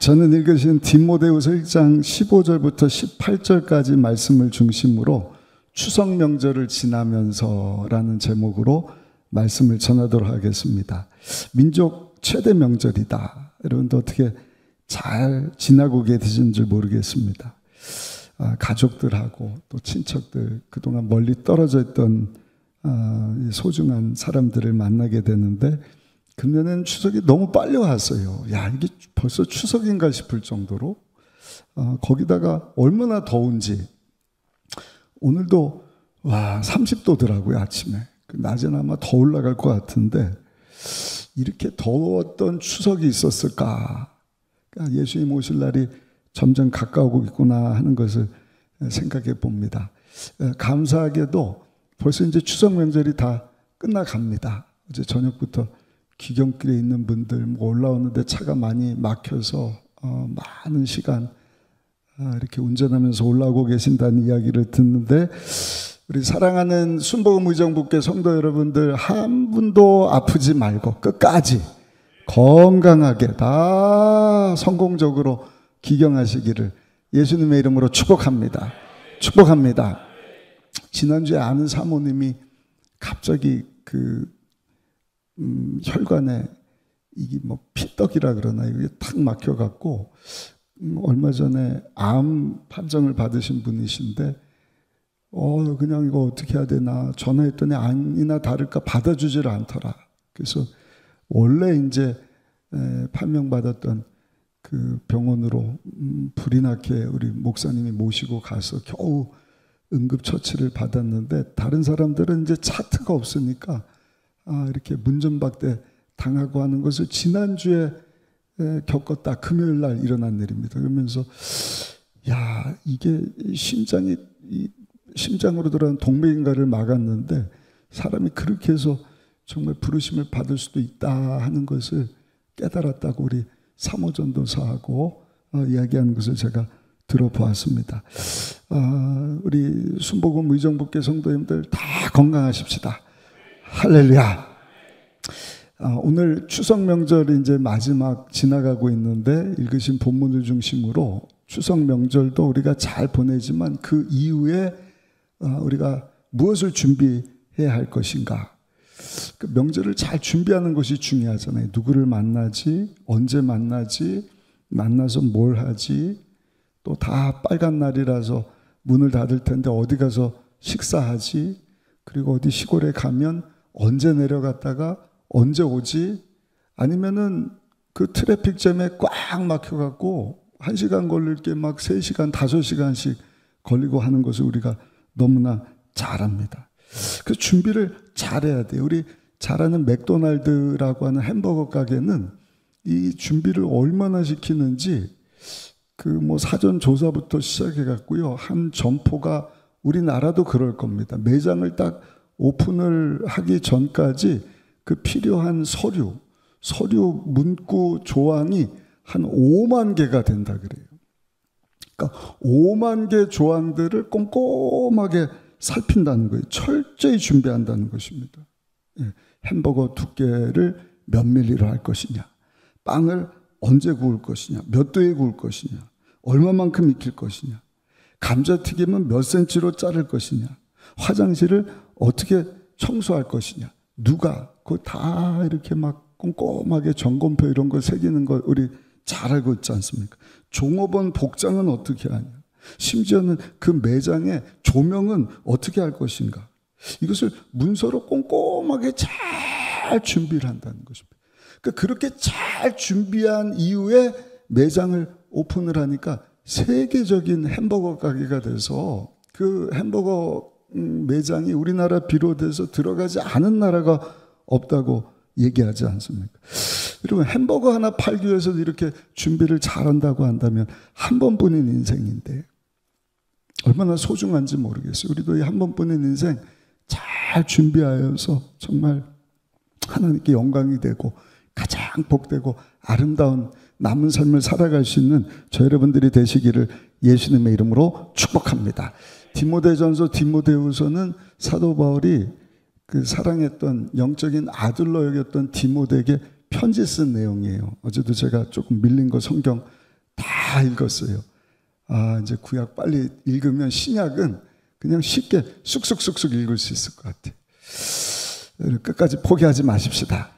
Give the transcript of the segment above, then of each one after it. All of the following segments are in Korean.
저는 읽으신 디모데후서 1장 15절부터 18절까지 말씀을 중심으로 추석 명절을 지나면서라는 제목으로 말씀을 전하도록 하겠습니다. 민족 최대 명절이다. 여러분도 어떻게 잘 지나고 계신지 모르겠습니다. 가족들하고 또 친척들, 그동안 멀리 떨어져 있던 소중한 사람들을 만나게 되는데, 금년에는 추석이 너무 빨리 왔어요. 야, 이게 벌써 추석인가 싶을 정도로. 거기다가 얼마나 더운지. 오늘도 30도더라고요, 아침에. 낮에는 아마 더 올라갈 것 같은데, 이렇게 더웠던 추석이 있었을까? 그러니까 예수님 오실 날이 점점 가까우고 있구나 하는 것을 생각해 봅니다. 감사하게도 벌써 이제 추석 명절이 다 끝나갑니다. 어제 저녁부터 귀경길에 있는 분들 올라오는데 차가 많이 막혀서 많은 시간 이렇게 운전하면서 올라오고 계신다는 이야기를 듣는데, 우리 사랑하는 순복음 의정부께 성도 여러분들 한 분도 아프지 말고 끝까지 건강하게 다 성공적으로 귀경하시기를 예수님의 이름으로 축복합니다. 축복합니다. 지난주에 아는 사모님이 갑자기 혈관에 이게 피떡이라 그러나 이게 탁 막혀갖고 얼마 전에 암 판정을 받으신 분이신데 그냥 이거 어떻게 해야 되나 전화했더니 아니나 다를까 받아주질 않더라. 그래서 원래 이제 판명받았던 그 병원으로 불이 나게 우리 목사님이 모시고 가서 겨우 응급처치를 받았는데, 다른 사람들은 이제 차트가 없으니까 이렇게 문전박대 당하고 하는 것을 지난주에 겪었다. 금요일 날 일어난 일입니다. 그러면서 이게 심장으로 들어간 동맥인가를 막았는데 사람이 그렇게 해서 정말 부르심을 받을 수도 있다 하는 것을 깨달았다고 우리 사모전도사하고 이야기하는 것을 제가 들어보았습니다. 우리 순복음 의정부께 성도님들 다 건강하십시다. 할렐루야. 오늘 추석 명절이 이제 마지막 지나가고 있는데, 읽으신 본문을 중심으로 추석 명절도 우리가 잘 보내지만 그 이후에 우리가 무엇을 준비해야 할 것인가. 그 명절을 잘 준비하는 것이 중요하잖아요. 누구를 만나지, 언제 만나지, 만나서 뭘 하지, 또 다 빨간 날이라서 문을 닫을 텐데 어디 가서 식사하지, 그리고 어디 시골에 가면 언제 내려갔다가 언제 오지, 아니면은 그 트래픽잼에 꽉 막혀갖고 1시간 걸릴 게 막 3시간, 5시간씩 걸리고 하는 것을 우리가 너무나 잘 압니다. 그 준비를 잘해야 돼요. 우리 잘 아는 맥도날드라고 하는 햄버거 가게는 이 준비를 얼마나 시키는지 사전 조사부터 시작해갖고요. 한 점포가 우리나라도 그럴 겁니다. 매장을 딱 오픈을 하기 전까지 그 필요한 서류 문구 조항이 한 5만 개가 된다 그래요. 그러니까 5만 개 조항들을 꼼꼼하게 살핀다는 거예요. 철저히 준비한다는 것입니다. 햄버거 두께를 몇 밀리로 할 것이냐, 빵을 언제 구울 것이냐, 몇 도에 구울 것이냐, 얼마만큼 익힐 것이냐, 감자튀김은 몇 센치로 자를 것이냐, 화장실을 어떻게 청소할 것이냐, 누가 그거 다 이렇게 막 꼼꼼하게 점검표 이런 걸 새기는 걸 우리 잘 알고 있지 않습니까? 종업원 복장은 어떻게 하냐, 심지어는 그 매장의 조명은 어떻게 할 것인가, 이것을 문서로 꼼꼼하게 잘 준비를 한다는 것입니다. 그러니까 그렇게 잘 준비한 이후에 매장을 오픈을 하니까 세계적인 햄버거 가게가 돼서 그 햄버거 매장이 우리나라 비롯해서 들어가지 않은 나라가 없다고 얘기하지 않습니까? 여러분, 햄버거 하나 팔기 위해서도 이렇게 준비를 잘한다고 한다면 한 번뿐인 인생인데 얼마나 소중한지 모르겠어요. 우리도 이 한 번뿐인 인생 잘 준비하여서 정말 하나님께 영광이 되고 가장 복되고 아름다운 남은 삶을 살아갈 수 있는 저 여러분들이 되시기를 예수님의 이름으로 축복합니다. 디모데전서, 디모데후서는 사도 바울이 그 사랑했던 영적인 아들로 여겼던 디모데에게 편지 쓴 내용이에요. 어제도 제가 조금 밀린 거 성경 다 읽었어요. 이제 구약 빨리 읽으면 신약은 그냥 쉽게 쑥쑥쑥쑥 읽을 수 있을 것 같아요. 끝까지 포기하지 마십시다.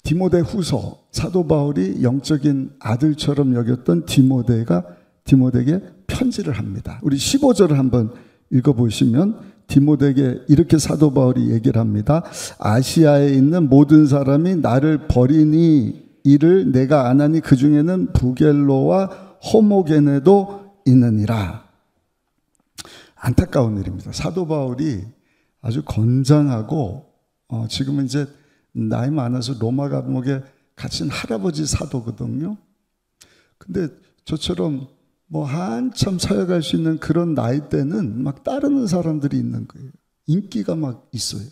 디모데 후서, 사도 바울이 영적인 아들처럼 여겼던 디모데에게 편지를 합니다. 우리 15절을 한번 읽어보시면 디모데에게 이렇게 사도 바울이 얘기를 합니다. 아시아에 있는 모든 사람이 나를 버리니 이를 내가 안 하니 그 중에는 부겔로와 호모게네도 있느니라. 안타까운 일입니다. 사도 바울이 아주 건장하고 지금은 이제 나이 많아서 로마 감옥에 갇힌 할아버지 사도거든요. 근데 저처럼 뭐 한참 사역할 수 있는 그런 나이 때는 막 따르는 사람들이 있는 거예요. 인기가 막 있어요.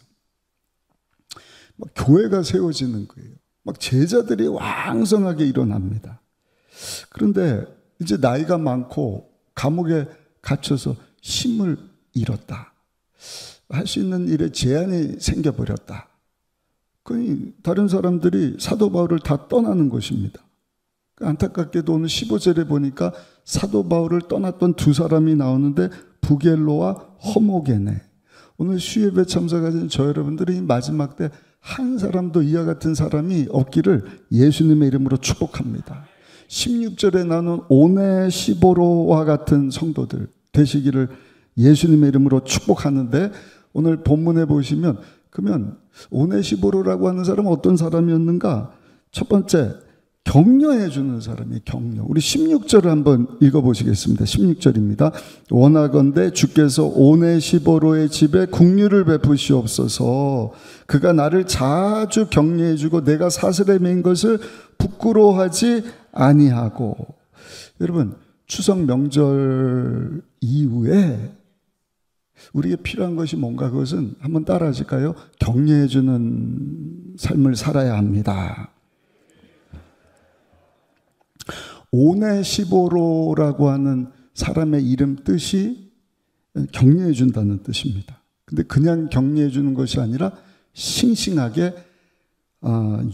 막 교회가 세워지는 거예요. 막 제자들이 왕성하게 일어납니다. 그런데 이제 나이가 많고 감옥에 갇혀서 힘을 잃었다. 할 수 있는 일에 제한이 생겨버렸다. 그러니 다른 사람들이 사도 바울을 다 떠나는 것입니다. 안타깝게도 오늘 15절에 보니까 사도 바울을 떠났던 두 사람이 나오는데 부겔로와 호모게네. 오늘 수예배 참석하신 저 여러분들이 마지막 때 한 사람도 이와 같은 사람이 없기를 예수님의 이름으로 축복합니다. 16절에 나오는 오네시보로와 같은 성도들 되시기를 예수님의 이름으로 축복하는데 오늘 본문에 보시면 그러면 오네시보로라고 하는 사람은 어떤 사람이었는가? 첫 번째, 격려해 주는 사람이 격려. 우리 16절을 한번 읽어보시겠습니다. 16절입니다. 원하건대 주께서 오네시보로의 집에 국류를 베푸시옵소서. 그가 나를 자주 격려해 주고 내가 사슬에 매인 것을 부끄러워하지 아니하고. 여러분, 추석 명절 이후에 우리에게 필요한 것이 뭔가 그것은 한번 따라 하실까요? 격려해 주는 삶을 살아야 합니다. 오네시보로라고 하는 사람의 이름 뜻이 격려해 준다는 뜻입니다. 근데 그냥 격려해 주는 것이 아니라 싱싱하게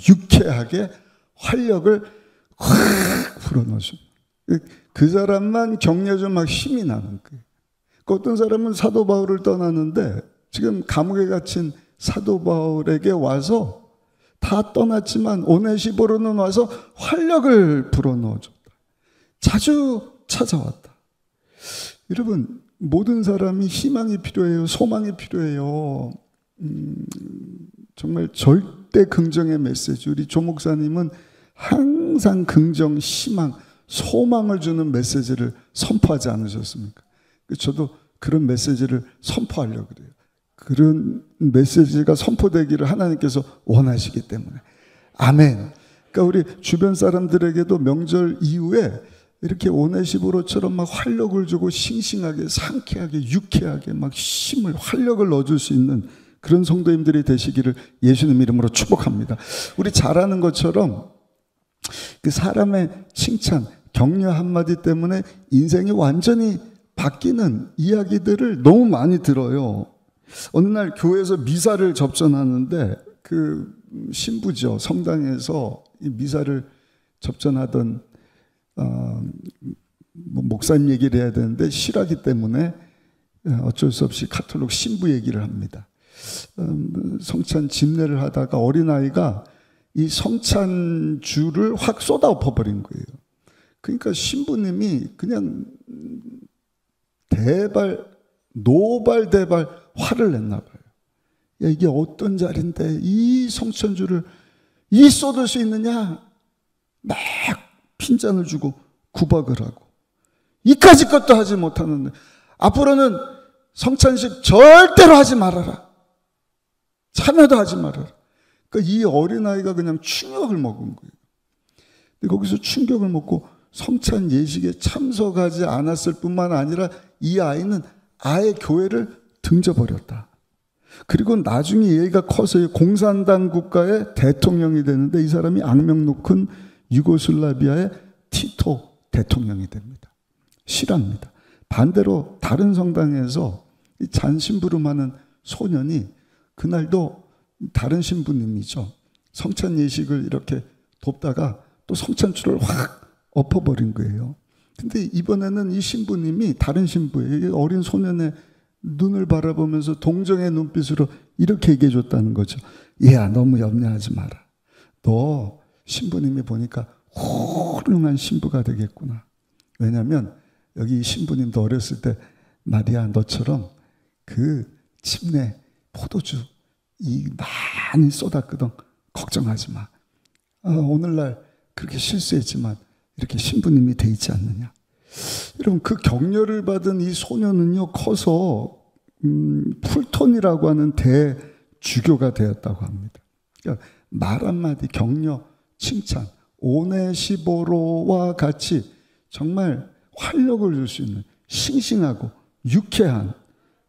유쾌하게 활력을 확 불어넣어줘. 그 사람만 격려해 주면 막 힘이 나는 거예요. 어떤 사람은 사도 바울을 떠났는데 지금 감옥에 갇힌 사도 바울에게 와서 다 떠났지만 오네시보로는 와서 활력을 불어넣어줬다. 자주 찾아왔다. 여러분, 모든 사람이 희망이 필요해요. 소망이 필요해요. 정말 절대 긍정의 메시지. 우리 조 목사님은 항상 긍정, 희망, 소망을 주는 메시지를 선포하지 않으셨습니까? 저도 그런 메시지를 선포하려고 그래요. 그런 메시지가 선포되기를 하나님께서 원하시기 때문에. 아멘. 그러니까 우리 주변 사람들에게도 명절 이후에 이렇게 오네시보로처럼 막 활력을 주고 싱싱하게, 상쾌하게, 유쾌하게 막 힘을, 활력을 넣어줄 수 있는 그런 성도님들이 되시기를 예수님 이름으로 축복합니다. 우리 잘 아는 것처럼 그 사람의 칭찬, 격려 한마디 때문에 인생이 완전히 바뀌는 이야기들을 너무 많이 들어요. 어느 날 교회에서 미사를 접전하는데 그 신부죠. 성당에서 이 미사를 접전하던 목사님 얘기를 해야 되는데 싫어하기 때문에 어쩔 수 없이 가톨릭 신부 얘기를 합니다. 성찬 집례를 하다가 어린아이가 이 성찬주를 확 쏟아 엎어버린 거예요. 그러니까 신부님이 그냥 노발대발 화를 냈나 봐요. 야, 이게 어떤 자리인데 이 성찬주를 이 쏟을 수 있느냐? 막 핀잔을 주고 구박을 하고 이까짓 것도 하지 못하는데 앞으로는 성찬식 절대로 하지 말아라. 참여도 하지 말아라. 그러니까 이 어린아이가 그냥 충격을 먹은 거예요. 근데 거기서 충격을 먹고 성찬 예식에 참석하지 않았을 뿐만 아니라 이 아이는 아예 교회를 등져버렸다. 그리고 나중에 얘가 커서 공산당 국가의 대통령이 되는데 이 사람이 악명 높은 유고슬라비아의 티토 대통령이 됩니다. 실화입니다. 반대로 다른 성당에서 잔심부름하는 소년이 그날도 다른 신부님이죠. 성찬 예식을 이렇게 돕다가 또 성찬주를 확 엎어버린 거예요. 근데 이번에는 이 신부님이 다른 신부예요. 어린 소년의 눈을 바라보면서 동정의 눈빛으로 이렇게 얘기해 줬다는 거죠. 얘야, 너무 염려하지 마라. 너 신부님이 보니까 훌륭한 신부가 되겠구나. 왜냐하면 여기 신부님도 어렸을 때 마리아 너처럼 그 침례 포도주 많이 쏟았거든. 걱정하지 마. 오늘날 그렇게 실수했지만 이렇게 신부님이 돼 있지 않느냐. 여러분, 그 격려를 받은 이 소녀는요, 커서 풀톤이라고 하는 대주교가 되었다고 합니다. 그러니까 말 한마디, 격려, 칭찬, 오네시보로와 같이 정말 활력을 줄 수 있는 싱싱하고 유쾌한,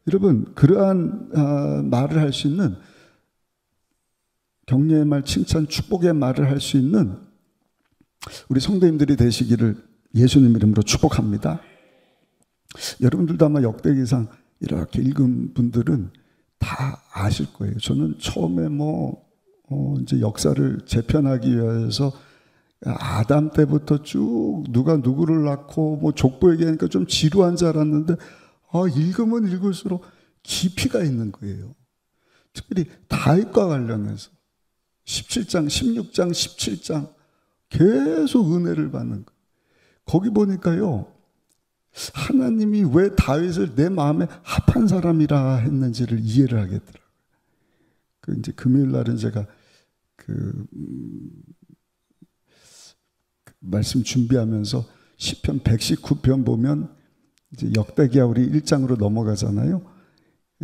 여러분, 그러한 말을 할 수 있는, 격려의 말, 칭찬, 축복의 말을 할 수 있는 우리 성도님들이 되시기를 예수님 이름으로 축복합니다. 여러분들도 아마 역대기상 이렇게 읽은 분들은 다 아실 거예요. 저는 처음에 이제 역사를 재편하기 위해서 아담 때부터 쭉 누가 누구를 낳고 족보 얘기하니까 좀 지루한 줄 알았는데, 읽으면 읽을수록 깊이가 있는 거예요. 특별히 다윗과 관련해서 17장, 16장, 17장 계속 은혜를 받는 거예요. 거기 보니까요, 하나님이 왜 다윗을 내 마음에 합한 사람이라 했는지를 이해를 하겠더라고요. 이제 금요일 날은 제가 말씀 준비하면서 시편 119편 보면 이제 역대기야 우리 1장으로 넘어가잖아요.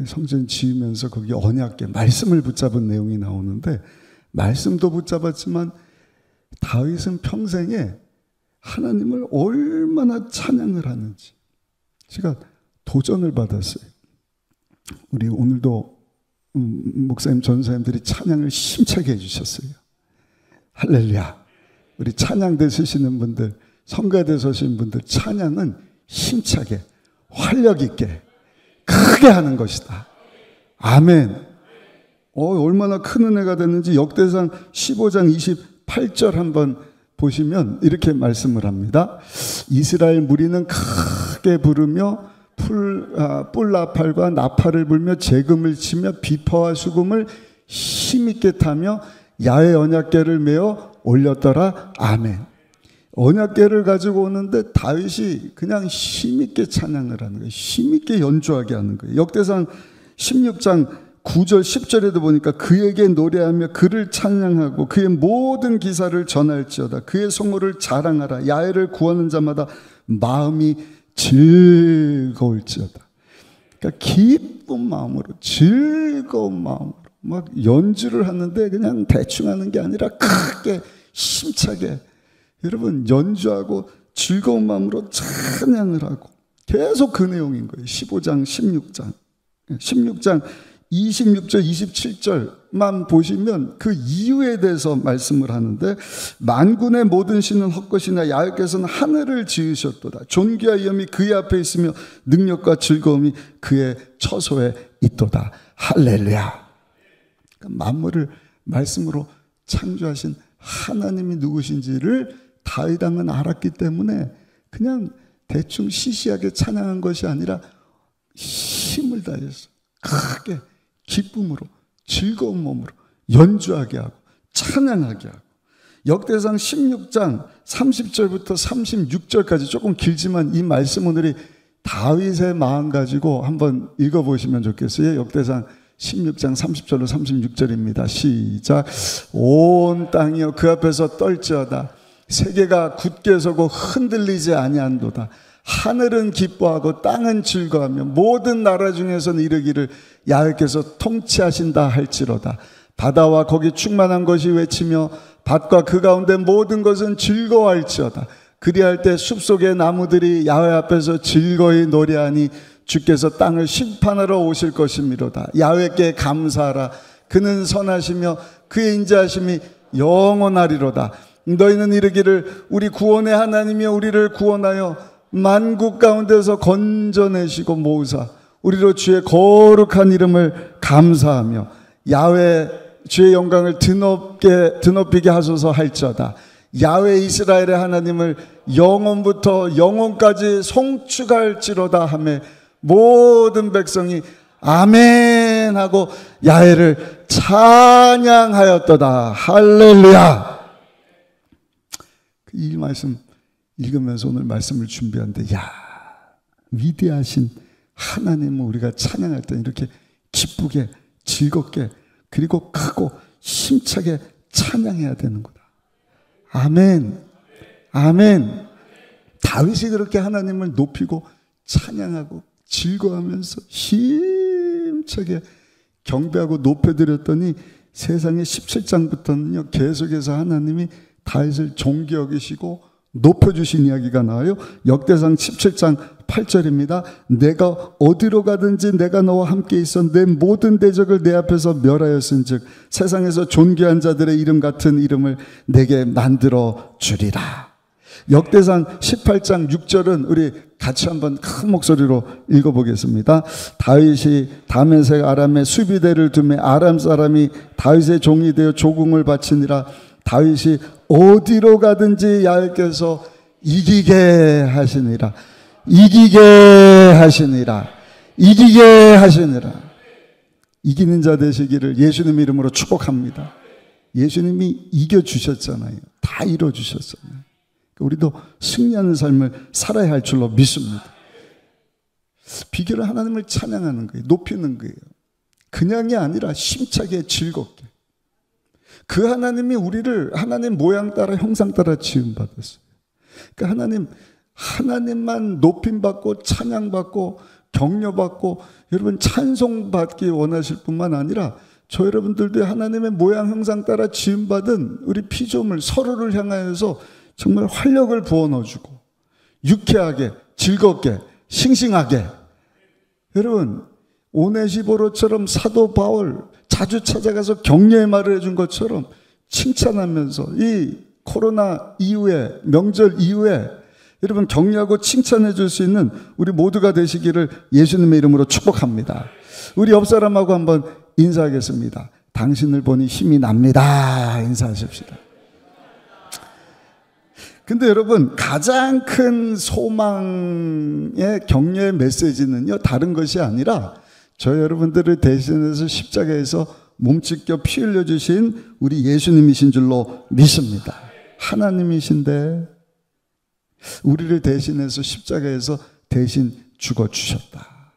성전 지으면서 거기 언약궤, 말씀을 붙잡은 내용이 나오는데, 말씀도 붙잡았지만 다윗은 평생에 하나님을 얼마나 찬양을 하는지 제가 도전을 받았어요. 우리 오늘도 목사님, 전사님들이 찬양을 힘차게 해주셨어요. 할렐루야. 우리 찬양대 서시는 분들, 성가대 서시는 분들, 찬양은 힘차게, 활력 있게, 크게 하는 것이다. 아멘. 얼마나 큰 은혜가 됐는지 역대상 15장 28절 한번 보시면 이렇게 말씀을 합니다. 이스라엘 무리는 크게 부르며 뿔나팔과 나팔을 불며 재금을 치며 비파와 수금을 힘있게 타며 야훼 언약궤를 메어 올렸더라. 아멘. 언약궤를 가지고 오는데 다윗이 그냥 힘있게 찬양을 하는 거예요. 힘있게 연주하게 하는 거예요. 역대상 16장 9절 10절에도 보니까 그에게 노래하며 그를 찬양하고 그의 모든 기사를 전할지어다. 그의 성호를 자랑하라. 야훼를 구하는 자마다 마음이 즐거울지어다. 그러니까 기쁜 마음으로, 즐거운 마음으로 막 연주를 하는데 그냥 대충 하는 게 아니라 크게 힘차게, 여러분, 연주하고 즐거운 마음으로 찬양을 하고, 계속 그 내용인 거예요. 15장 16장 26절 27절만 보시면 그 이유에 대해서 말씀을 하는데, 만군의 모든 신은 헛것이나 야훼께서는 하늘을 지으셨도다. 존귀와 위엄이 그의 앞에 있으며 능력과 즐거움이 그의 처소에 있도다. 할렐루야. 그러니까 만물을 말씀으로 창조하신 하나님이 누구신지를 다윗 왕은 알았기 때문에 그냥 대충 시시하게 찬양한 것이 아니라 힘을 다해서 크게 기쁨으로, 즐거운 몸으로 연주하게 하고 찬양하게 하고, 역대상 16장 30절부터 36절까지 조금 길지만 이 말씀 오늘이 다윗의 마음 가지고 한번 읽어보시면 좋겠어요. 역대상 16장 30절로 36절입니다. 시작. 온 땅이여 그 앞에서 떨지어다. 세계가 굳게 서고 흔들리지 아니한도다. 하늘은 기뻐하고 땅은 즐거워하며 모든 나라 중에서는 이르기를 야훼께서 통치하신다 할지로다. 바다와 거기 충만한 것이 외치며 밭과 그 가운데 모든 것은 즐거워할지어다. 그리할 때 숲속의 나무들이 야훼 앞에서 즐거이 노래하니 주께서 땅을 심판하러 오실 것이미로다. 야훼께 감사하라. 그는 선하시며 그의 인자하심이 영원하리로다. 너희는 이르기를 우리 구원의 하나님이여 우리를 구원하여 만국 가운데서 건져내시고 모으사 우리로 주의 거룩한 이름을 감사하며 야훼 주의 영광을 드높이게 하소서 할지어다. 야훼 이스라엘의 하나님을 영원부터 영원까지 송축할지로다 하며 모든 백성이 아멘 하고 야훼를 찬양하였도다. 할렐루야. 이 말씀 읽으면서 오늘 말씀을 준비하는데, 야, 위대하신 하나님을 우리가 찬양할 때 이렇게 기쁘게 즐겁게 그리고 크고 힘차게 찬양해야 되는 거다. 아멘. 아멘. 다윗이 그렇게 하나님을 높이고 찬양하고 즐거워하면서 힘차게 경배하고 높여드렸더니 세상의 17장부터는요 계속해서 하나님이 다윗을 존귀 여기시고 높여주신 이야기가 나와요. 역대상 17장 8절입니다. 내가 어디로 가든지 내가 너와 함께 있어 내 모든 대적을 내 앞에서 멸하였은즉 세상에서 존귀한 자들의 이름 같은 이름을 내게 만들어 주리라. 역대상 18장 6절은 우리 같이 한번 큰 목소리로 읽어보겠습니다. 다윗이 다메섹 아람에 수비대를 두매 아람 사람이 다윗의 종이 되어 조공을 바치니라. 다윗이 어디로 가든지 야훼께서 이기게 하시니라. 이기게 하시니라. 이기게 하시니라. 이기는 자 되시기를 예수님 이름으로 축복합니다. 예수님이 이겨주셨잖아요. 다 이뤄주셨잖아요. 우리도 승리하는 삶을 살아야 할 줄로 믿습니다. 비결은 하나님을 찬양하는 거예요. 높이는 거예요. 그냥이 아니라 힘차게 즐겁게. 그 하나님이 우리를 하나님 모양 따라 형상 따라 지음받았어요. 그러니까 하나님만 높임받고 찬양받고 격려받고 여러분 찬송받기 원하실 뿐만 아니라 저 여러분들도 하나님의 모양 형상 따라 지음받은 우리 피조물 서로를 향하여서 정말 활력을 부어 넣어주고 유쾌하게 즐겁게 싱싱하게. 여러분 오네시보로처럼 사도 바울 자주 찾아가서 격려의 말을 해준 것처럼 칭찬하면서 이 코로나 이후에 명절 이후에 여러분 격려하고 칭찬해 줄 수 있는 우리 모두가 되시기를 예수님의 이름으로 축복합니다. 우리 옆 사람하고 한번 인사하겠습니다. 당신을 보니 힘이 납니다. 인사하십시다. 근데 여러분 가장 큰 소망의 격려의 메시지는요 다른 것이 아니라 저 여러분들을 대신해서 십자가에서 몸찢겨 피 흘려주신 우리 예수님이신 줄로 믿습니다. 하나님이신데 우리를 대신해서 십자가에서 대신 죽어주셨다.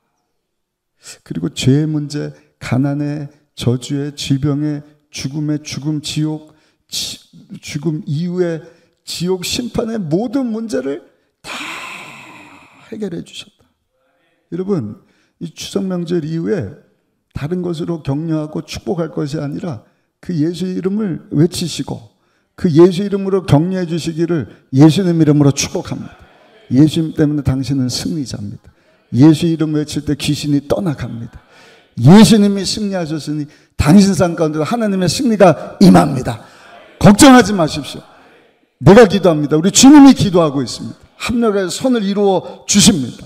그리고 죄의 문제, 가난의 저주의 질병의 죽음의 죽음, 지옥, 죽음 이후의 지옥 심판의 모든 문제를 다 해결해 주셨다. 여러분 이 추석 명절 이후에 다른 것으로 격려하고 축복할 것이 아니라 그 예수 이름을 외치시고 그 예수 이름으로 격려해 주시기를 예수님 이름으로 축복합니다. 예수님 때문에 당신은 승리자입니다. 예수 이름 외칠 때 귀신이 떠나갑니다. 예수님이 승리하셨으니 당신 삶 가운데 하나님의 승리가 임합니다. 걱정하지 마십시오. 내가 기도합니다. 우리 주님이 기도하고 있습니다. 합력해서 선을 이루어 주십니다.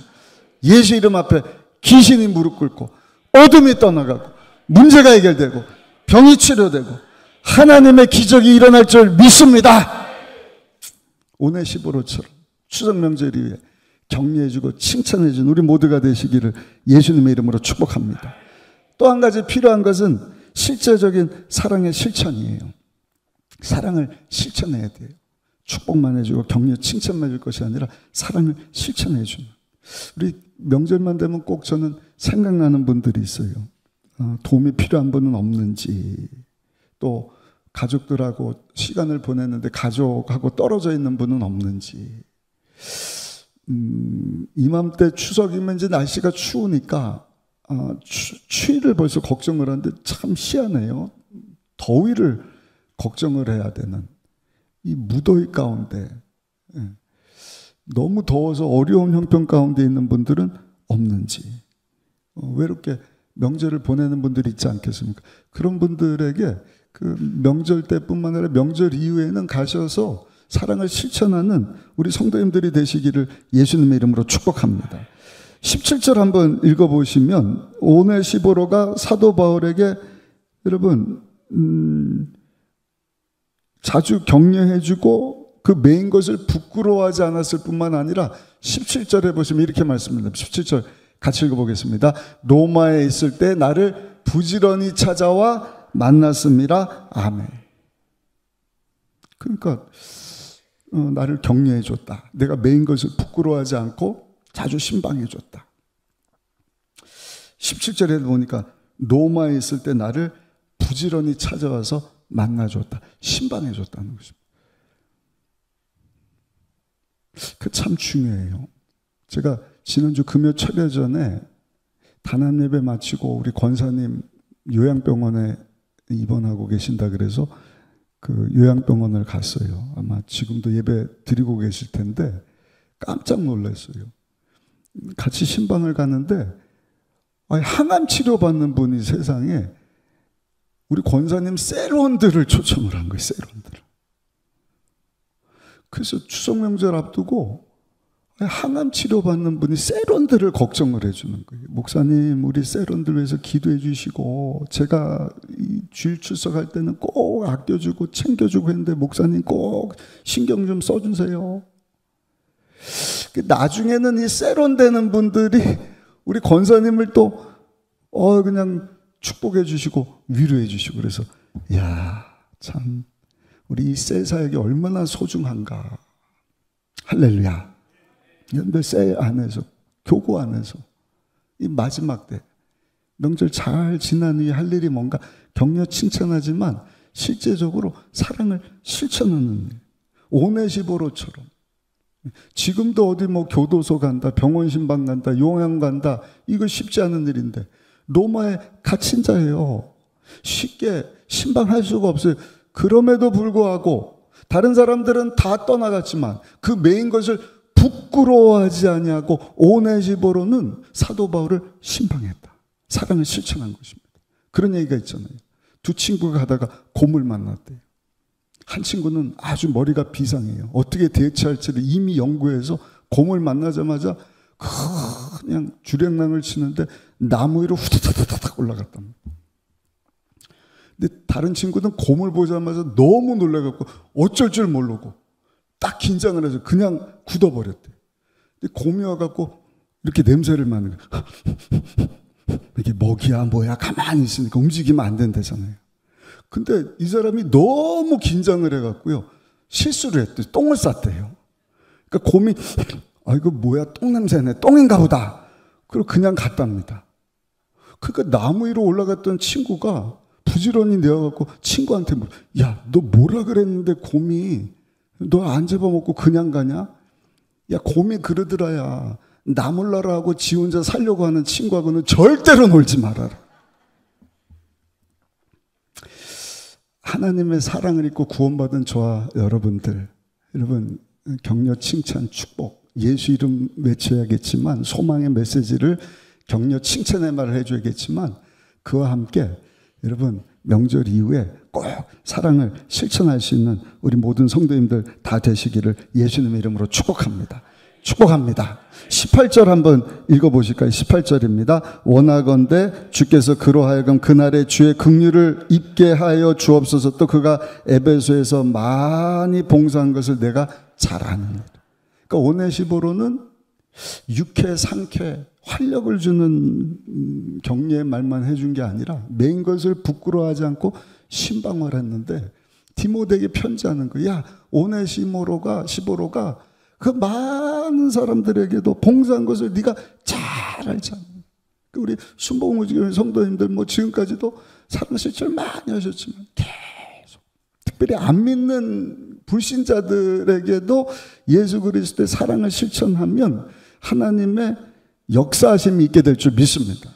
예수 이름 앞에 귀신이 무릎 꿇고 어둠이 떠나가고 문제가 해결되고 병이 치료되고 하나님의 기적이 일어날 줄 믿습니다. 오네시보로처럼 추석 명절 이후에 격려해주고 칭찬해준 우리 모두가 되시기를 예수님의 이름으로 축복합니다. 또 한 가지 필요한 것은 실제적인 사랑의 실천이에요. 사랑을 실천해야 돼요. 축복만 해주고 격려 칭찬만 해줄 것이 아니라 사랑을 실천해주는. 우리 명절만 되면 꼭 저는 생각나는 분들이 있어요. 도움이 필요한 분은 없는지, 또 가족들하고 시간을 보냈는데 가족하고 떨어져 있는 분은 없는지. 이맘때 추석이면 이제 날씨가 추우니까 추위를 벌써 걱정을 하는데 참 희한해요. 더위를 걱정을 해야 되는 이 무더위 가운데 너무 더워서 어려운 형편 가운데 있는 분들은 없는지, 외롭게 명절을 보내는 분들이 있지 않겠습니까? 그런 분들에게 그 명절 때뿐만 아니라 명절 이후에는 가셔서 사랑을 실천하는 우리 성도님들이 되시기를 예수님의 이름으로 축복합니다. 17절 한번 읽어보시면 오네시보로가 사도 바울에게 여러분 자주 격려해주고 그 메인 것을 부끄러워하지 않았을 뿐만 아니라 17절에 보시면 이렇게 말씀합니다. 17절 같이 읽어보겠습니다. 로마에 있을 때 나를 부지런히 찾아와 만났음이라. 아멘. 그러니까 나를 격려해 줬다. 내가 메인 것을 부끄러워하지 않고 자주 신방해 줬다. 17절에 보니까 로마에 있을 때 나를 부지런히 찾아와서 만나줬다. 신방해 줬다는 것입니다. 그 참 중요해요. 제가 지난주 금요 철야 전에 단합 예배 마치고 우리 권사님 요양병원에 입원하고 계신다 그래서 그 요양병원을 갔어요. 아마 지금도 예배 드리고 계실 텐데 깜짝 놀랐어요. 같이 신방을 갔는데 항암 치료받는 분이 세상에 우리 권사님 세론들을 초청을 한 거예요. 세론들을. 그래서 추석 명절 앞두고 항암 치료받는 분이 세론들을 걱정을 해주는 거예요. 목사님 우리 세론들 위해서 기도해 주시고 제가 이 주일 출석할 때는 꼭 아껴주고 챙겨주고 했는데 목사님 꼭 신경 좀 써주세요. 나중에는 이 세론 되는 분들이 우리 권사님을 또 그냥 축복해 주시고 위로해 주시고 그래서 야, 참 우리 이 셀 사역이 얼마나 소중한가. 할렐루야. 근데 셀 안에서 교구 안에서 이 마지막 때 명절 잘 지난 후에 할 일이 뭔가 격려 칭찬하지만 실제적으로 사랑을 실천하는 일. 오네시보로처럼 지금도 어디 뭐 교도소 간다, 병원 신방 간다, 요양 간다, 이거 쉽지 않은 일인데 로마에 갇힌 자예요. 쉽게 신방할 수가 없어요. 그럼에도 불구하고 다른 사람들은 다 떠나갔지만 그 메인 것을 부끄러워하지 아니하고 오네시보로는 사도 바울을 신방했다. 사랑을 실천한 것입니다. 그런 얘기가 있잖아요. 두 친구가 가다가 곰을 만났대요. 한 친구는 아주 머리가 비상해요. 어떻게 대처할지를 이미 연구해서 곰을 만나자마자 그냥 주랭랑을 치는데 나무 위로 후다다다닥 올라갔답니다. 근데 다른 친구는 곰을 보자마자 너무 놀라갖고 어쩔 줄 모르고 딱 긴장을 해서 그냥 굳어버렸대. 근데 곰이 와갖고 이렇게 냄새를 맡는 거야. 이게 먹이야 뭐야 가만히 있으니까 움직이면 안 된다잖아요. 근데 이 사람이 너무 긴장을 해갖고요. 실수를 했대. 똥을 쌌대요. 그러니까 곰이 이거 뭐야 똥냄새네. 똥인가 보다. 그리고 그냥 갔답니다. 그러니까 나무 위로 올라갔던 친구가 부지런히 내어갖고 친구한테 야, 너 뭐라 그랬는데 곰이 너 안 잡아먹고 그냥 가냐? 야, 곰이 그러더라야. 나 몰라라 하고 지 혼자 살려고 하는 친구하고는 절대로 놀지 말아라. 하나님의 사랑을 입고 구원받은 저와 여러분들, 여러분 격려, 칭찬, 축복, 예수 이름 외쳐야겠지만 소망의 메시지를 격려, 칭찬의 말을 해줘야겠지만 그와 함께 여러분 명절 이후에 꼭 사랑을 실천할 수 있는 우리 모든 성도님들 다 되시기를 예수님의 이름으로 축복합니다. 축복합니다. 18절 한번 읽어보실까요? 18절입니다. 원하건대 주께서 그로 하여금 그날에 주의 긍휼을 입게 하여 주옵소서. 또 그가 에베소에서 많이 봉사한 것을 내가 잘 아느니라. 그러니까 오네시보로는 유쾌, 상쾌, 활력을 주는 격려의 말만 해준 게 아니라 메인 것을 부끄러워하지 않고 신방을 했는데 디모데에게 편지하는 거야. 야, 오네시보로가 그 많은 사람들에게도 봉사한 것을 네가 잘 알잖아. 우리 순복음교회 성도님들 지금까지도 사랑 실천 많이 하셨지만 계속 특별히 안 믿는 불신자들에게도 예수 그리스도의 사랑을 실천하면 하나님의 역사하심이 있게 될 줄 믿습니다.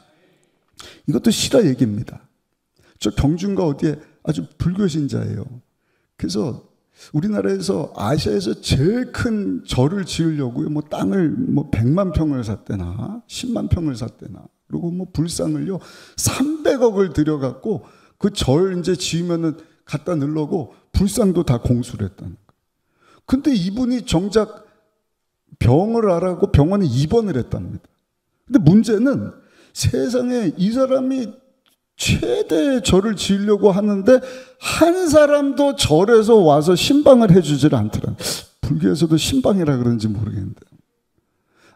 이것도 실화 얘기입니다. 저 경중과 어디에 아주 불교신자예요. 그래서 우리나라에서 아시아에서 제일 큰 절을 지으려고요. 땅을 100만 평을 샀대나 10만 평을 샀대나 그리고 불상을요 300억을 들여갖고 그 절 이제 지으면은 갖다 넣으려고 불상도 다 공수를 했다는 거예요. 근데 이분이 정작 병을 앓아고 병원에 입원을 했답니다. 근데 문제는 세상에 이 사람이 최대의 절을 지으려고 하는데 한 사람도 절에서 와서 신방을 해주질 않더라. 불교에서도 신방이라 그런지 모르겠는데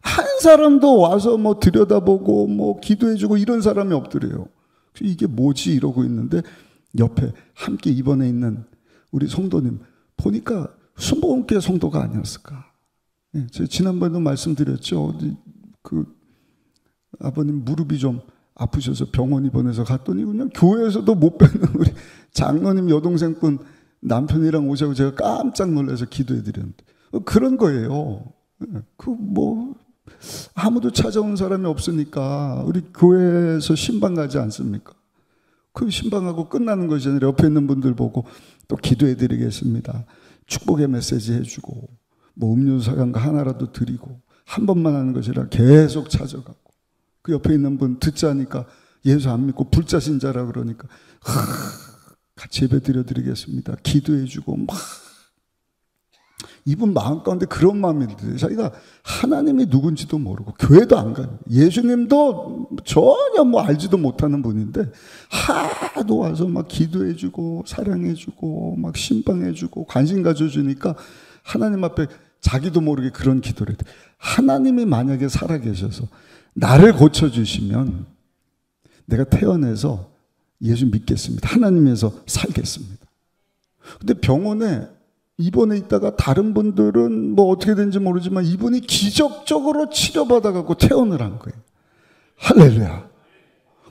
한 사람도 와서 뭐 들여다보고 뭐 기도해주고 이런 사람이 없더래요. 이게 뭐지 이러고 있는데 옆에 함께 입원해 있는 우리 성도님 보니까 순복음교회 성도가 아니었을까. 예, 제가 지난번에도 말씀드렸죠. 그 아버님 무릎이 좀 아프셔서 병원 입원해서 갔더니 그냥 교회에서도 못 뵙는 우리 장로님 여동생분 남편이랑 오셔서 제가 깜짝 놀라서 기도해 드렸는데 그런 거예요. 그 뭐 아무도 찾아온 사람이 없으니까 우리 교회에서 신방 가지 않습니까? 그 신방하고 끝나는 것이 아니라 옆에 있는 분들 보고 또 기도해 드리겠습니다. 축복의 메시지 해주고 뭐 음료수 사간가 하나라도 드리고 한 번만 하는 것이 아니라 계속 찾아가고 그 옆에 있는 분 듣자니까 예수 안 믿고 불자신자라 그러니까 같이 예배 드려드리겠습니다. 기도해주고 막 이분 마음 가운데 그런 마음이 들어요. 자기가 하나님이 누군지도 모르고 교회도 안 가요. 예수님도 전혀 뭐 알지도 못하는 분인데 하도 와서 막 기도해주고 사랑해주고 막 신방해주고 관심 가져주니까 하나님 앞에 자기도 모르게 그런 기도를 해요. 하나님이 만약에 살아계셔서 나를 고쳐주시면 내가 태어나서 예수 믿겠습니다. 하나님에서 살겠습니다. 근데 병원에 입원해 있다가 다른 분들은 뭐 어떻게 된지 모르지만 이분이 기적적으로 치료받아갖고 퇴원을 한 거예요. 할렐루야.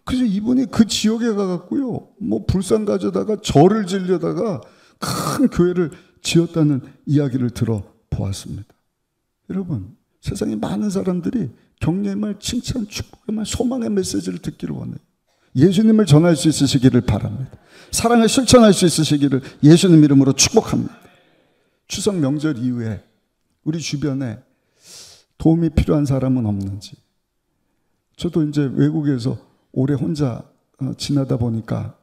그래서 이분이 그 지역에 가갖고요, 뭐 불상 가져다가 절을 지려다가 큰 교회를 지었다는 이야기를 들어보았습니다. 여러분, 세상에 많은 사람들이 격려의 말, 칭찬, 축복의 말, 소망의 메시지를 듣기를 원해요. 예수님을 전할 수 있으시기를 바랍니다. 사랑을 실천할 수 있으시기를 예수님 이름으로 축복합니다. 추석 명절 이후에 우리 주변에 도움이 필요한 사람은 없는지. 저도 이제 외국에서 오래 혼자 지나다 보니까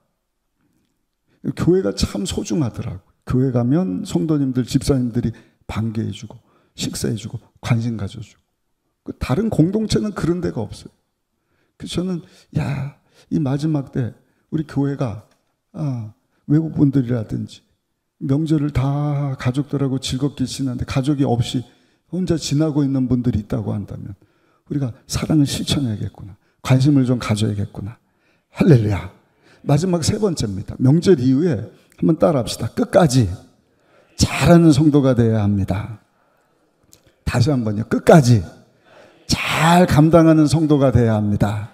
교회가 참 소중하더라고요. 교회 가면 성도님들, 집사님들이 반겨해주고 식사해주고 관심 가져주고. 다른 공동체는 그런 데가 없어요. 그래서 저는 이 마지막 때 우리 교회가 외국 분들이라든지 명절을 다 가족들하고 즐겁게 지나는데 가족이 없이 혼자 지나고 있는 분들이 있다고 한다면 우리가 사랑을 실천해야겠구나. 관심을 좀 가져야겠구나. 할렐루야. 마지막 세 번째입니다. 명절 이후에 한번 따라합시다. 끝까지 잘하는 성도가 되어야 합니다. 다시 한번요. 끝까지 잘 감당하는 성도가 되어야 합니다.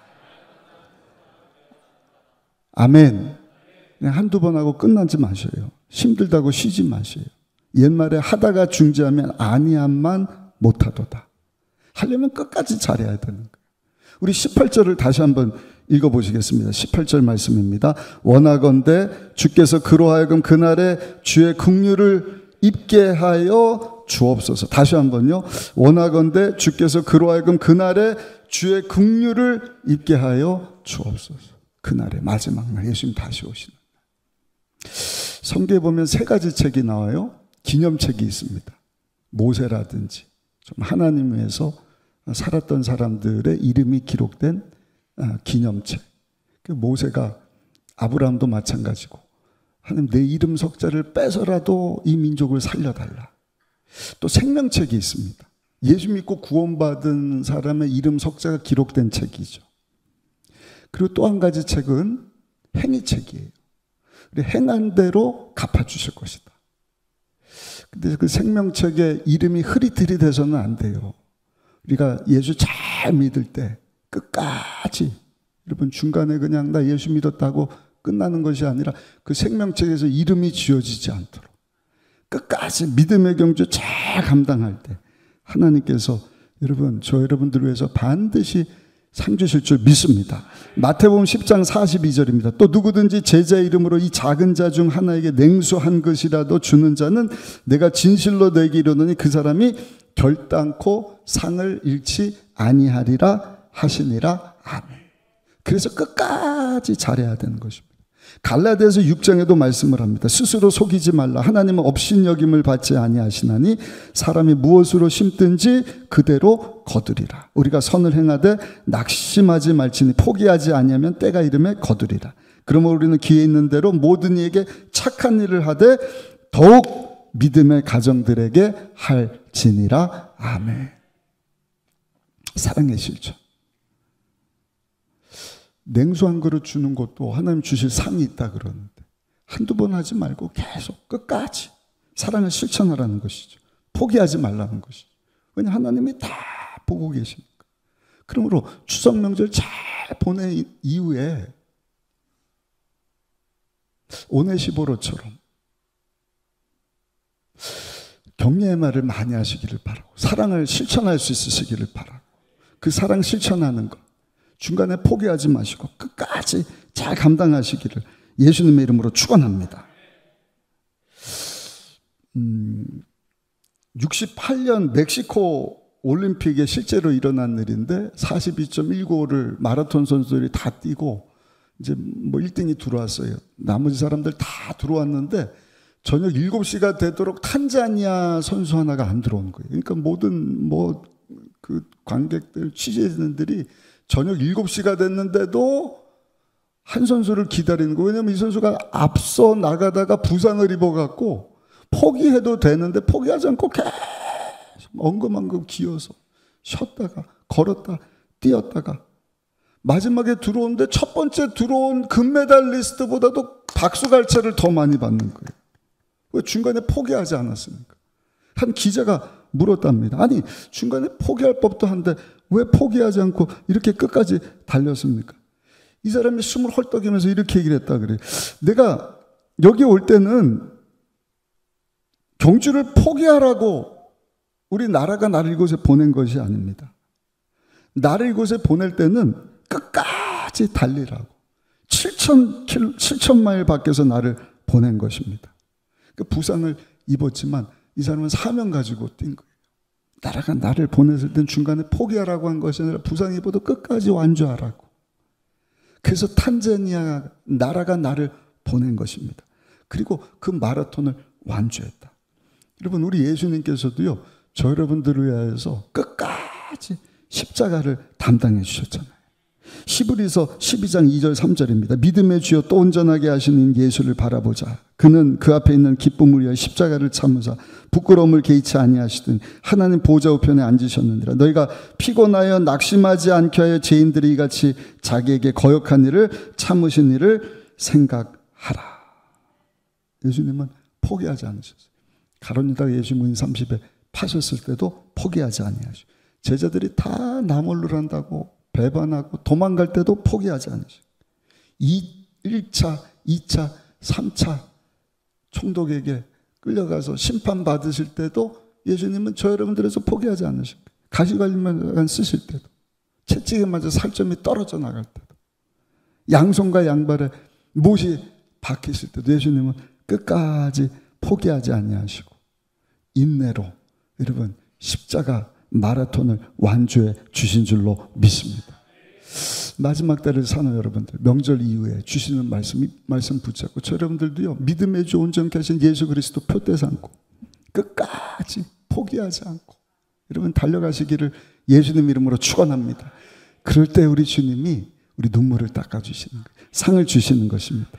아멘. 그냥 한두 번 하고 끝나지 마셔요. 힘들다고 쉬지 마셔요. 옛말에 하다가 중지하면 아니함만 못하도다. 하려면 끝까지 잘해야 되는 거예요. 우리 18절을 다시 한번 읽어보시겠습니다. 18절 말씀입니다. 원하건대 주께서 그로 하여금 그날에 주의 긍휼을 입게 하여 주옵소서. 다시 한번요. 원하건대 주께서 그로 하여금 그날에 주의 긍휼을 입게 하여 주옵소서. 그날에 마지막 날 예수님 다시 오시는 날. 성경에 보면 세 가지 책이 나와요. 기념책이 있습니다. 모세라든지 좀 하나님 위해서 살았던 사람들의 이름이 기록된 기념책. 모세가 아브라함도 마찬가지고 하나님 내 이름 석자를 빼서라도 이 민족을 살려달라. 또 생명책이 있습니다. 예수 믿고 구원받은 사람의 이름 석자가 기록된 책이죠. 그리고 또 한 가지 책은 행위책이에요. 행한 대로 갚아주실 것이다. 근데 그 생명책에 이름이 흐릿흐릿해서는 안 돼요. 우리가 예수 잘 믿을 때 끝까지, 여러분 중간에 그냥 나 예수 믿었다고 끝나는 것이 아니라 그 생명책에서 이름이 지어지지 않도록 끝까지 믿음의 경주 잘 감당할 때 하나님께서 여러분, 저 여러분들 위해서 반드시 상 주실 줄 믿습니다. 마태복음 10장 42절입니다. 또 누구든지 제자의 이름으로 이 작은 자 중 하나에게 냉수 한 것이라도 주는 자는 내가 진실로 내게 이르노니 그 사람이 결단코 상을 잃지 아니하리라 하시니라. 아멘. 그래서 끝까지 잘해야 되는 것입니다. 갈라디아서 6장에도 말씀을 합니다. 스스로 속이지 말라. 하나님은 업신여김을 받지 아니하시나니 사람이 무엇으로 심든지 그대로 거두리라. 우리가 선을 행하되 낙심하지 말지니 포기하지 아니하면 때가 이름에 거두리라. 그러면 우리는 기회 있는 대로 모든 이에게 착한 일을 하되 더욱 믿음의 가정들에게 할지니라. 아멘. 사랑의 실천. 냉수 한 그릇 주는 것도 하나님 주실 상이 있다 그러는데 한두 번 하지 말고 계속 끝까지 사랑을 실천하라는 것이죠. 포기하지 말라는 것이죠. 왜냐하면 하나님이 다 보고 계시니까. 그러므로 추석 명절 잘 보낸 이후에 오네시보로처럼 격려의 말을 많이 하시기를 바라고 사랑을 실천할 수 있으시기를 바라고 그 사랑 실천하는 것 중간에 포기하지 마시고 끝까지 잘 감당하시기를 예수님의 이름으로 축원합니다. 68년 멕시코 올림픽에 실제로 일어난 일인데 42.195를 마라톤 선수들이 다 뛰고 이제 뭐 1등이 들어왔어요. 나머지 사람들 다 들어왔는데 저녁 7시가 되도록 탄자니아 선수 하나가 안 들어온 거예요. 그러니까 모든 그 관객들, 취재진들이 저녁 7시가 됐는데도 한 선수를 기다리는 거예요. 왜냐하면 이 선수가 앞서 나가다가 부상을 입어갖고 포기해도 되는데 포기하지 않고 계속 엉금엉금 기어서 쉬었다가 걸었다 뛰었다가 마지막에 들어오는데 첫 번째 들어온 금메달리스트보다도 박수갈채를 더 많이 받는 거예요. 왜 중간에 포기하지 않았습니까? 한 기자가 물었답니다. 아니 중간에 포기할 법도 한데 왜 포기하지 않고 이렇게 끝까지 달렸습니까? 이 사람이 숨을 헐떡이면서 이렇게 얘기를 했다 그래요. 내가 여기 올 때는 경주를 포기하라고 우리 나라가 나를 이곳에 보낸 것이 아닙니다. 나를 이곳에 보낼 때는 끝까지 달리라고 7,000마일 밖에서 나를 보낸 것입니다. 그 부상을 입었지만 이 사람은 사명 가지고 뛴 거예요. 나라가 나를 보냈을 땐 중간에 포기하라고 한 것이 아니라 부상 입어도 끝까지 완주하라고. 그래서 탄자니아 나라가 나를 보낸 것입니다. 그리고 그 마라톤을 완주했다. 여러분 우리 예수님께서도요. 저 여러분들을 위하여서 끝까지 십자가를 담당해 주셨잖아요. 히브리서 12장 2절 3절입니다. 믿음의 주여 또 온전하게 하시는 예수를 바라보자. 그는 그 앞에 있는 기쁨을 위하여 십자가를 참으사 부끄러움을 개의치 아니하시더니 하나님 보좌 우편에 앉으셨느니라. 너희가 피곤하여 낙심하지 않게 하여 죄인들이 이같이 자기에게 거역한 일을 참으신 일을 생각하라. 예수님은 포기하지 않으셨어요. 가룟유다가 예수 문이 30에 파셨을 때도 포기하지 아니하시고 제자들이 다 나몰를 한다고 배반하고 도망갈 때도 포기하지 않으시고 1차, 2차, 3차 총독에게 끌려가서 심판받으실 때도 예수님은 저 여러분들에서 포기하지 않으시고 가시관리만 쓰실 때도 채찍에 맞아 살점이 떨어져 나갈 때도 양손과 양발에 못이 박히실 때도 예수님은 끝까지 포기하지 아니하시고 인내로 여러분 십자가 마라톤을 완주해 주신 줄로 믿습니다. 마지막 때를 사는 여러분들 명절 이후에 주시는 말씀 붙잡고 저 여러분들도요 믿음의 주 온전케 하신 예수 그리스도 표대 삼고 끝까지 포기하지 않고 여러분 달려가시기를 예수님 이름으로 축원합니다. 그럴 때 우리 주님이 우리 눈물을 닦아주시는 거예요. 상을 주시는 것입니다.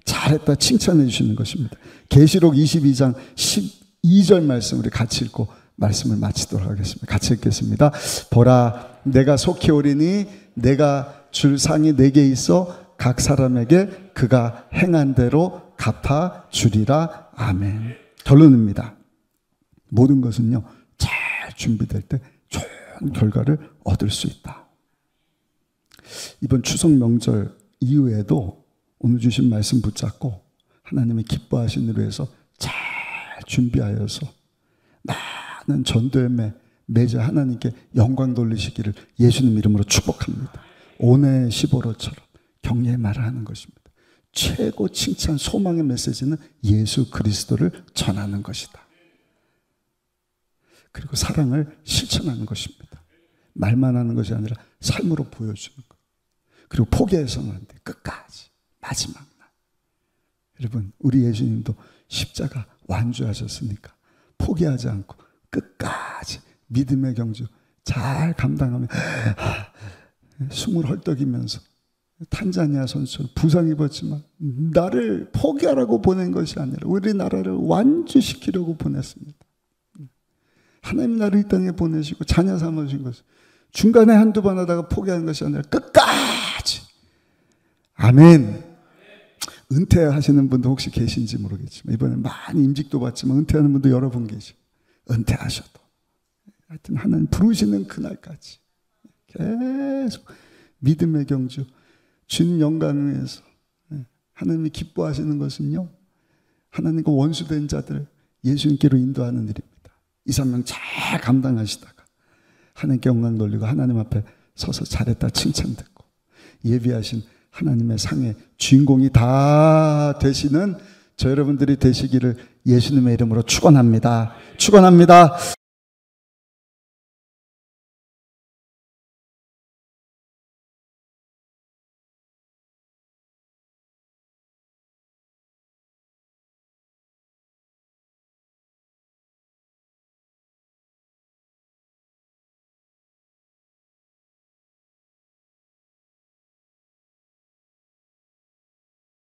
잘했다 칭찬해 주시는 것입니다. 계시록 22장 12절 말씀 우리 같이 읽고 말씀을 마치도록 하겠습니다. 같이 읽겠습니다. 보라 내가 속히 오리니 내가 줄 상이 내게 있어 각 사람에게 그가 행한 대로 갚아 주리라. 아멘. 결론입니다. 모든 것은요 잘 준비될 때 좋은 결과를 얻을 수 있다. 이번 추석 명절 이후에도 오늘 주신 말씀 붙잡고 하나님이 기뻐하신 일을 위해서 잘 준비하여서 많은 전도에 매자 하나님께 영광 돌리시기를 예수님 이름으로 축복합니다. 오네시보로처럼 격려의 말을 하는 것입니다. 최고 칭찬 소망의 메시지는 예수 그리스도를 전하는 것이다. 그리고 사랑을 실천하는 것입니다. 말만 하는 것이 아니라 삶으로 보여주는 것. 그리고 포기해서는 안 돼. 끝까지 마지막 날. 여러분 우리 예수님도 십자가 완주하셨으니까 포기하지 않고 끝까지 믿음의 경주 잘 감당하며 숨을 헐떡이면서 탄자니아 선수 부상 입었지만 나를 포기하라고 보낸 것이 아니라 우리나라를 완주시키려고 보냈습니다. 하나님 나를 이 땅에 보내시고 자녀 삼으신 것을 중간에 한두 번 하다가 포기하는 것이 아니라 끝까지. 아멘. 은퇴하시는 분도 혹시 계신지 모르겠지만 이번에 많이 임직도 받지만 은퇴하는 분도 여러 분 계시고 은퇴하셔도 하여튼 하나님 부르시는 그날까지 계속 믿음의 경주 주님 영광을 위해서 하나님이 기뻐하시는 것은요, 하나님과 원수된 자들 예수님께로 인도하는 일입니다. 2, 3명 잘 감당하시다가 하나님께 영광 돌리고 하나님 앞에 서서 잘했다 칭찬 듣고 예비하신 하나님의 상의 주인공이 다 되시는 저 여러분들이 되시기를 예수님의 이름으로 축원합니다. 축원합니다.